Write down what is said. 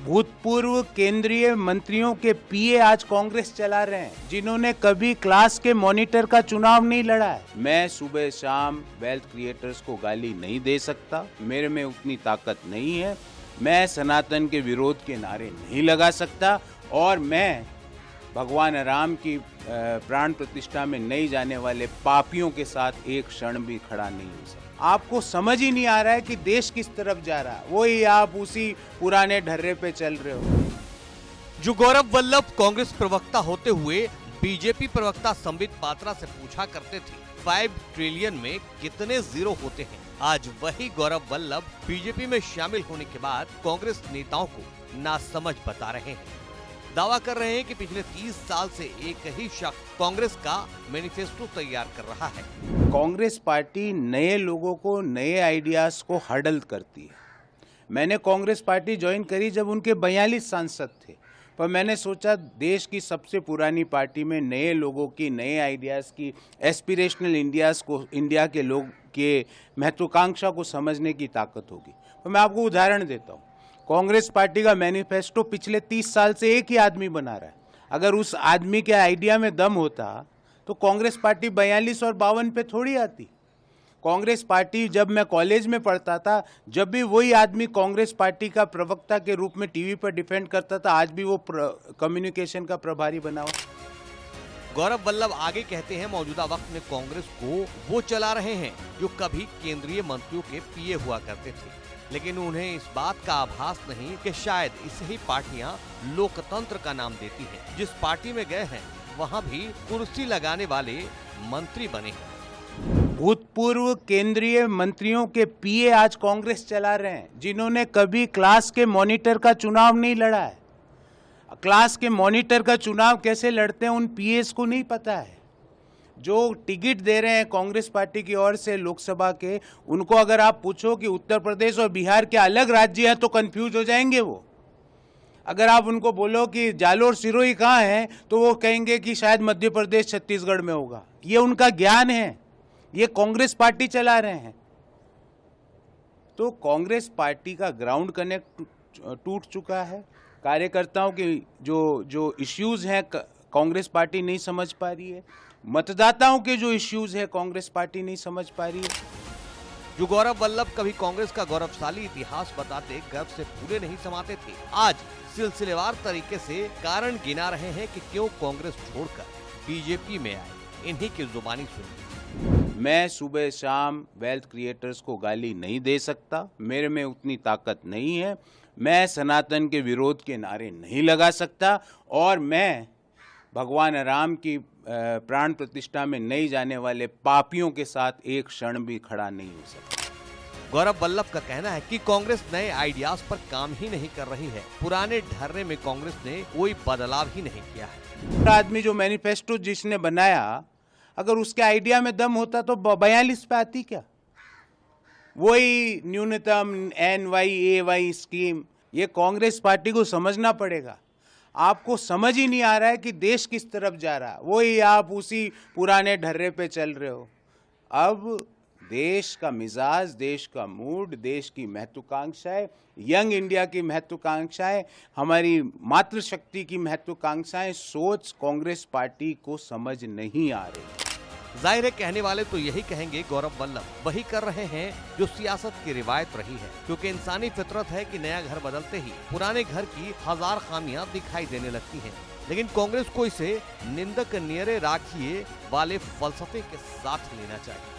भूतपूर्व केंद्रीय मंत्रियों के पीए आज कांग्रेस चला रहे हैं, जिन्होंने कभी क्लास के मॉनिटर का चुनाव नहीं लड़ा है। मैं सुबह शाम वेल्थ क्रिएटर्स को गाली नहीं दे सकता, मेरे में उतनी ताकत नहीं है। मैं सनातन के विरोध के नारे नहीं लगा सकता और मैं भगवान राम की प्राण प्रतिष्ठा में नहीं जाने वाले पापियों के साथ एक क्षण भी खड़ा नहीं हो सकता। आपको समझ ही नहीं आ रहा है कि देश किस तरफ जा रहा है, वही आप उसी पुराने ढर्रे पे चल रहे हो। जो गौरव वल्लभ कांग्रेस प्रवक्ता होते हुए बीजेपी प्रवक्ता संबित पात्रा से पूछा करते थे 5 ट्रिलियन में कितने जीरो होते हैं, आज वही गौरव वल्लभ बीजेपी में शामिल होने के बाद कांग्रेस नेताओं को नासमझ बता रहे हैं। दावा कर रहे हैं कि पिछले 30 साल से एक ही शख्स कांग्रेस का मैनिफेस्टो तैयार कर रहा है। कांग्रेस पार्टी नए लोगों को, नए आइडियाज को हडल करती है। मैंने कांग्रेस पार्टी ज्वाइन करी जब उनके 42 सांसद थे, पर मैंने सोचा देश की सबसे पुरानी पार्टी में नए लोगों की, नए आइडियाज की, एस्पिरेशनल इंडिया के लोग के महत्वाकांक्षा को समझने की ताकत होगी। तो मैं आपको उदाहरण देता हूँ। कांग्रेस पार्टी का मैनिफेस्टो पिछले 30 साल से एक ही आदमी बना रहा है। अगर उस आदमी के आइडिया में दम होता तो कांग्रेस पार्टी 42 और 52 पे थोड़ी आती। कांग्रेस पार्टी, जब मैं कॉलेज में पढ़ता था, जब भी वही आदमी कांग्रेस पार्टी का प्रवक्ता के रूप में टीवी पर डिफेंड करता था, आज भी वो कम्युनिकेशन का प्रभारी बना हुआ। गौरव वल्लभ आगे कहते हैं मौजूदा वक्त में कांग्रेस को वो चला रहे हैं जो कभी केंद्रीय मंत्रियों के पीए हुआ करते थे, लेकिन उन्हें इस बात का आभास नहीं कि शायद इसे ही पार्टियां लोकतंत्र का नाम देती हैं। जिस पार्टी में गए हैं वहां भी कुर्सी लगाने वाले मंत्री बने हैं। भूतपूर्व केंद्रीय मंत्रियों के पीए आज कांग्रेस चला रहे हैं, जिन्होंने कभी क्लास के मॉनिटर का चुनाव नहीं लड़ा है। क्लास के मॉनिटर का चुनाव कैसे लड़ते हैं उन पीएस को नहीं पता है। जो टिकट दे रहे हैं कांग्रेस पार्टी की ओर से लोकसभा के, उनको अगर आप पूछो कि उत्तर प्रदेश और बिहार के अलग राज्य हैं तो कंफ्यूज हो जाएंगे वो। अगर आप उनको बोलो कि जालोर सिरोही कहाँ है तो वो कहेंगे कि शायद मध्य प्रदेश छत्तीसगढ़ में होगा। ये उनका ज्ञान है, ये कांग्रेस पार्टी चला रहे हैं। तो कांग्रेस पार्टी का ग्राउंड कनेक्ट टूट चुका है। कार्यकर्ताओं के जो इश्यूज हैं कांग्रेस पार्टी नहीं समझ पा रही है। मतदाताओं के जो इश्यूज है कांग्रेस पार्टी नहीं समझ पा रही है। जो गौरव वल्लभ कभी कांग्रेस का गौरवशाली इतिहास बताते गर्व से पूरे नहीं समाते थे, आज सिलसिलेवार तरीके से कारण गिना रहे हैं कि क्यों कांग्रेस छोड़कर बीजेपी में आए। इन्हीं की जुबानी सुनिए। मैं सुबह शाम वेल्थ क्रिएटर्स को गाली नहीं दे सकता, मेरे में उतनी ताकत नहीं है। मैं सनातन के विरोध के नारे नहीं लगा सकता और मैं भगवान राम की प्राण प्रतिष्ठा में नहीं जाने वाले पापियों के साथ एक क्षण भी खड़ा नहीं हो सकता। गौरव वल्लभ का कहना है कि कांग्रेस नए आइडियाज पर काम ही नहीं कर रही है। पुराने ढर्रे में कांग्रेस ने कोई बदलाव ही नहीं किया है। आदमी जो मैनिफेस्टो जिसने बनाया, अगर उसके आइडिया में दम होता तो 42 पे आती क्या? वही न्यूनतम NYAY स्कीम, ये कांग्रेस पार्टी को समझना पड़ेगा। आपको समझ ही नहीं आ रहा है कि देश किस तरफ जा रहा है, वही आप उसी पुराने ढर्रे पे चल रहे हो। अब देश का मिजाज, देश का मूड, देश की महत्वाकांक्षाएं, यंग इंडिया की महत्वाकांक्षाएं, हमारी मातृशक्ति की महत्वाकांक्षाएं, सोच कांग्रेस पार्टी को समझ नहीं आ रही। जाहिर है कहने वाले तो यही कहेंगे गौरव वल्लभ वही कर रहे हैं जो सियासत की रिवायत रही है, क्योंकि इंसानी फितरत है कि नया घर बदलते ही पुराने घर की हजार खामियां दिखाई देने लगती हैं। लेकिन कांग्रेस को इसे निंदक नियरे राखिए वाले फलसफे के साथ लेना चाहिए।